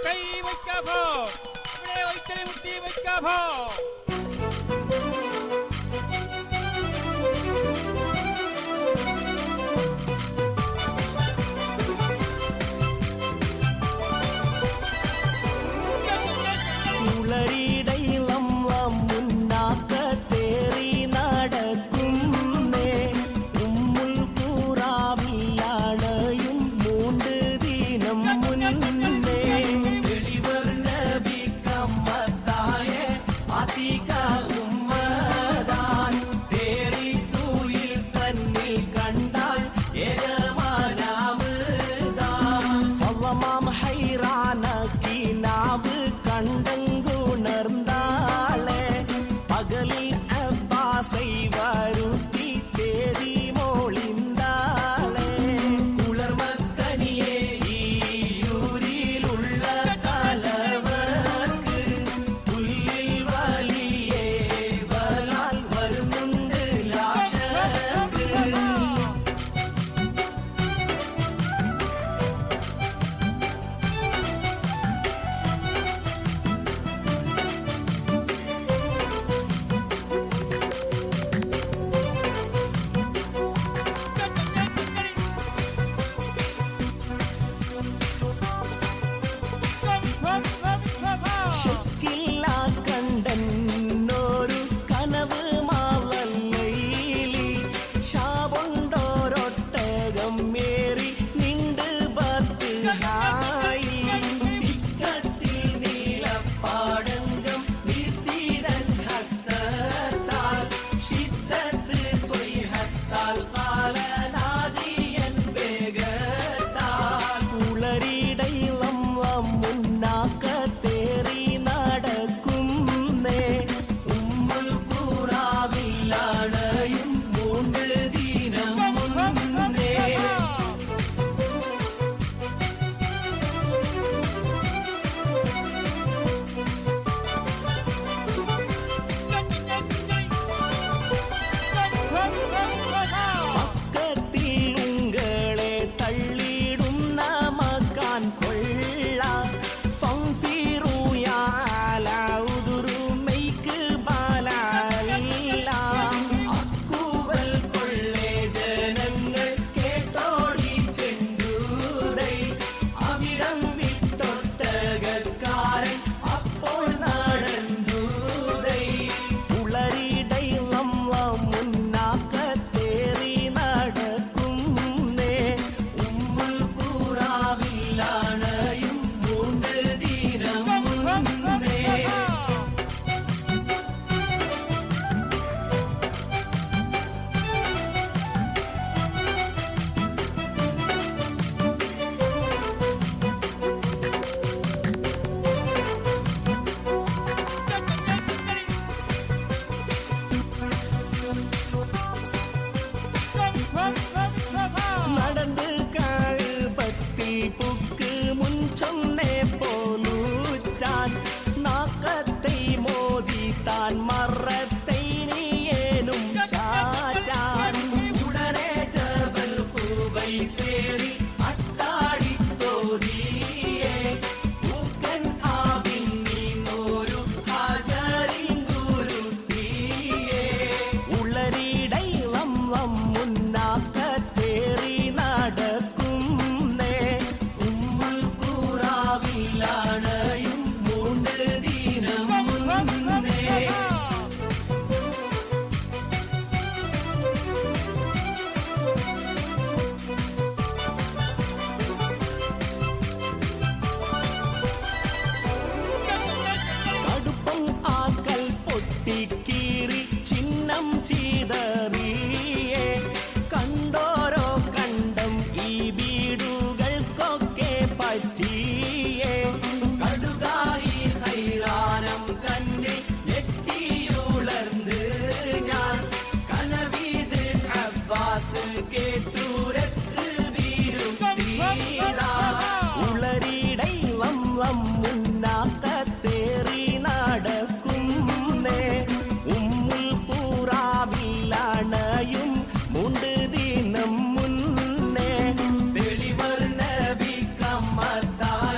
കൈ വയ്ക്കാഭോ ഇവിടെ വൈക്കലി മുത്തി വയ്ക്കാഭോ ദിനം മുന്നേ തെളിവർണ്ണ ബി കമ്മത്തായ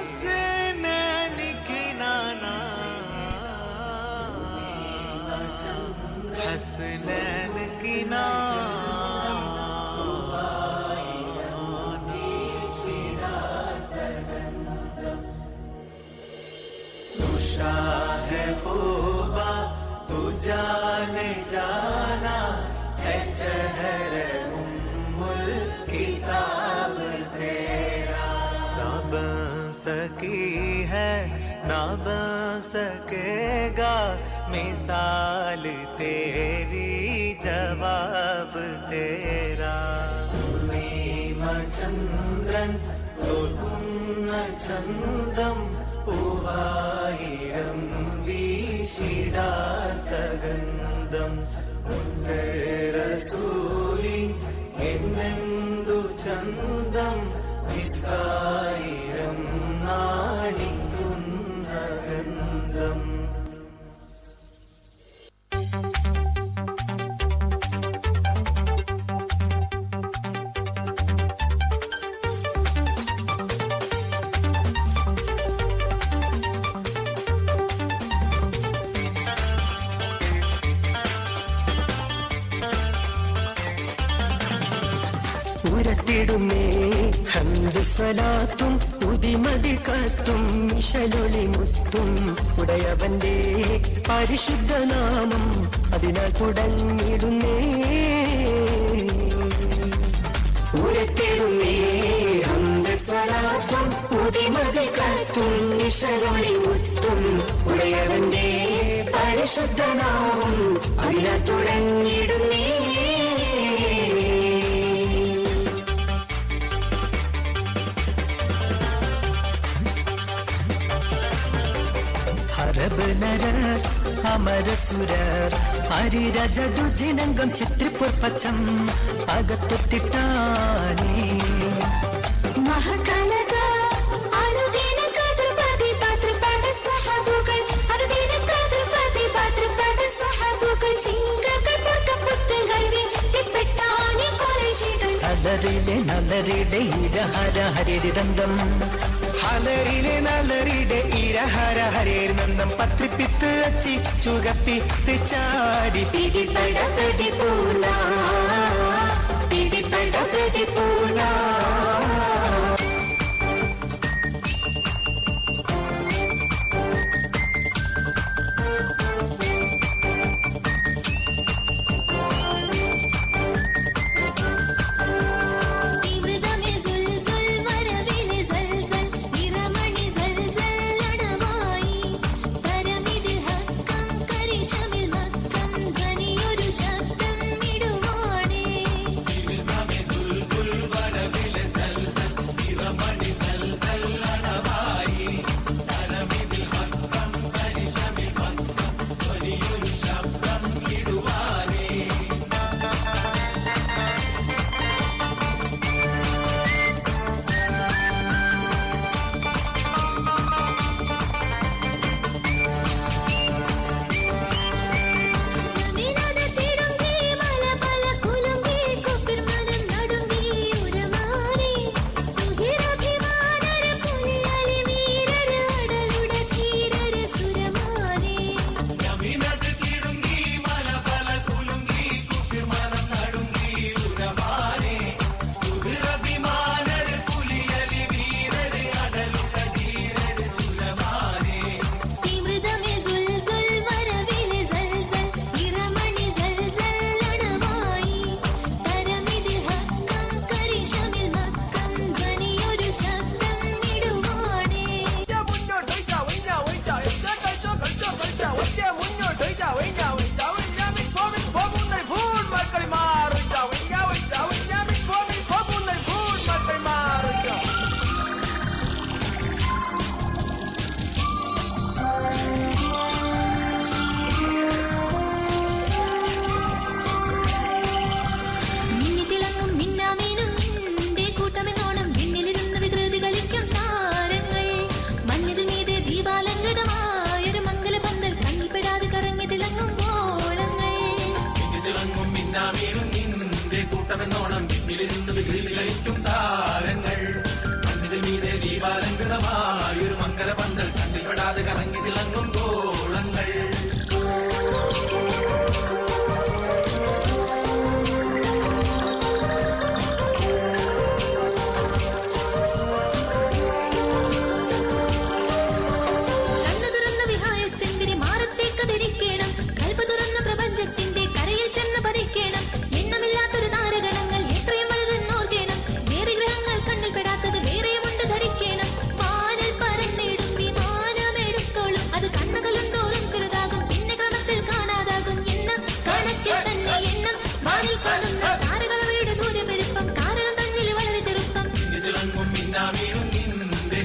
हसनैन की नाना हसनैन की तुषा है खूबा तू जाने जाना है चेहरे उम्मुल किताब तेरा ना बन सकी है ना बन सकेगा मिसाल तेरी जवाब तेरा चंद्रन तो ചന്തം പൂവായിരം വീശിടാത്ത ഗന്ധം മുത്തറസൂലി എന്നെന്തു ചന്തം നിസ്കായിരം നാണിക്കുന്ന ഗന്ധം. ഉരത്തിടുമേ ഹംദ് സ്വലാത്തും ഉദിമതി കാത്തും മിശലൊളി മുത്തും ഉടയവന്റെ പരിശുദ്ധ നാമം അതിനാൽ തുടങ്ങിടുന്നേ. ഉരത്തിടുമേ ഹംദ് സ്വലാത്തും ഉദിമതി കാത്തും മിശലൊളി മുത്തും ഉടയവന്റെ പരിശുദ്ധ നാമം അതിനാൽ തുടങ്ങിടുന്നേ. അരബ് നരർ അമരസുരർ ഹരിരജതു ജിനംഗം ചിത്രിപ്പുർപ്പച്ചം അകത്തൊത്തിട്ടാനേ മഹകനക അനുദിന കദ്രപതി പാത്രപട സഹബുകൾ അനുദിന കദ്രപതി പാത്രപട സഹബുകൾ ചിങ്കകൾ പുറകപ്പുത്തുകൾ വിപ്പെട്ടാനി കൊലശികൾ അലറിലെ നലറിടെ ഇരഹര ഹരിരന്തം ഹലറിലെ നലറിടെ ഇരഹര ഹരിരന്തം പത്രിപ്പിത്ത് അച്ചി ചുകപ്പിത്ത് ചാടി പിടിപട പ്രതിപൂല പിടിപട പ്രതിപൂല. കൂട്ടമെന്നോണം പിന്നിലിരുന്ന് വികൃതി കളിക്കും താരങ്ങൾ മണ്ണിതിൽ മീതെ ദീപാലങ്കൃതമായ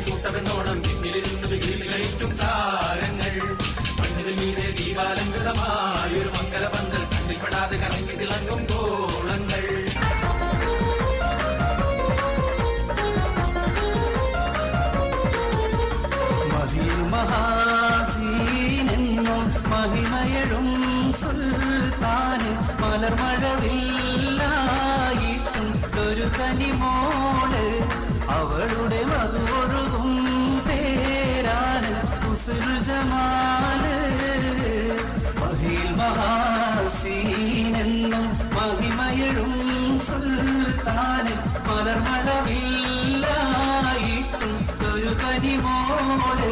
കൂട്ടമെന്നോണം പിന്നിലിരുന്ന് വികിൽ കഴിക്കും താരങ്ങൾ മണ്ണിൽ മീതെ ദീപാലങ്കൃതമായൊരു മംഗലപന്തൽ കണ്ണിൽപ്പെടാതെ കറങ്ങി തിളങ്ങും ഗോളങ്ങൾ മഹാസീനെന്നും മഹിമയഴും സുൽത്താന് മലർമഴവില്ലായിട്ടും ഒരു കനിമോള് അവളുടെ മധുവൊഴുകും പേരാണ് ഉസുൽ ജമാല് മഹാസീനെന്നും മഹിമയഴും സുൽത്താന് മലർമഴവില്ലായിട്ടും ഒരു കനിമോള്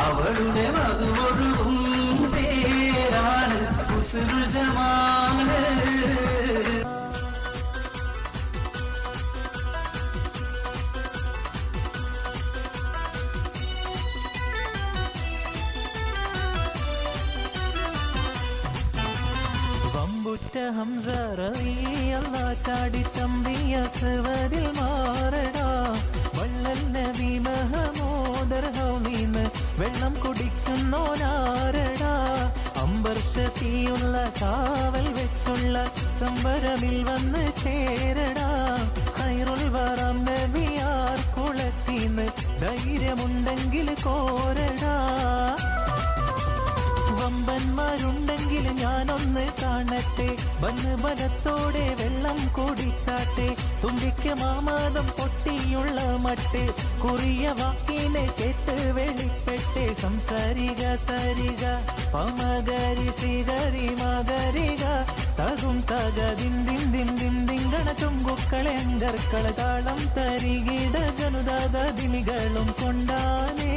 അവളുടെ മധുവൊഴുകും പേരാണ് ഉസുൽ ജമാല് വമ്പുറ്റ ഹംസ റളിയല്ലാ ചാടി തമ്പിയ സുവരിൽ മാറടാ വള്ളൽ നബി മഹമൂദർ ഹൗമീന്ന് വെള്ളം കുടിക്കുന്നോനാരടാ അമ്പർ ഷഫിയുള്ള കാവൽ വെച്ചുള്ള സംബരമിൽ വന്ന് ചേരടാ ഖൈറുൽ വറം നബിയാർ കുളത്തിന്ന് ധൈര്യമുണ്ടെങ്കിൽ കോരടാ വമ്പന്മാരുണ്ടെങ്കിൽ ഞാനൊന്ന് കാണട്ടെ വന്ന് ബലത്തോടെ വെള്ളം കുടിച്ചാട്ടെ തുമ്പിക്ക് മാമാദം പൊട്ടിയുള്ള മട്ട് കുറിയ വാക്കിനെ കേട്ട് വെളിപ്പെട്ട് സംസാരിക സരിക പമകരി ശ്രീകരി മകരിക തകും തക ദിം ദിം ദിം ദിം ദിങ്കണ ചുങ്കുക്കളെ അങ്കർക്കള താളം തരികിട ജനുദാദ ദിമികളും കൊണ്ടാനേ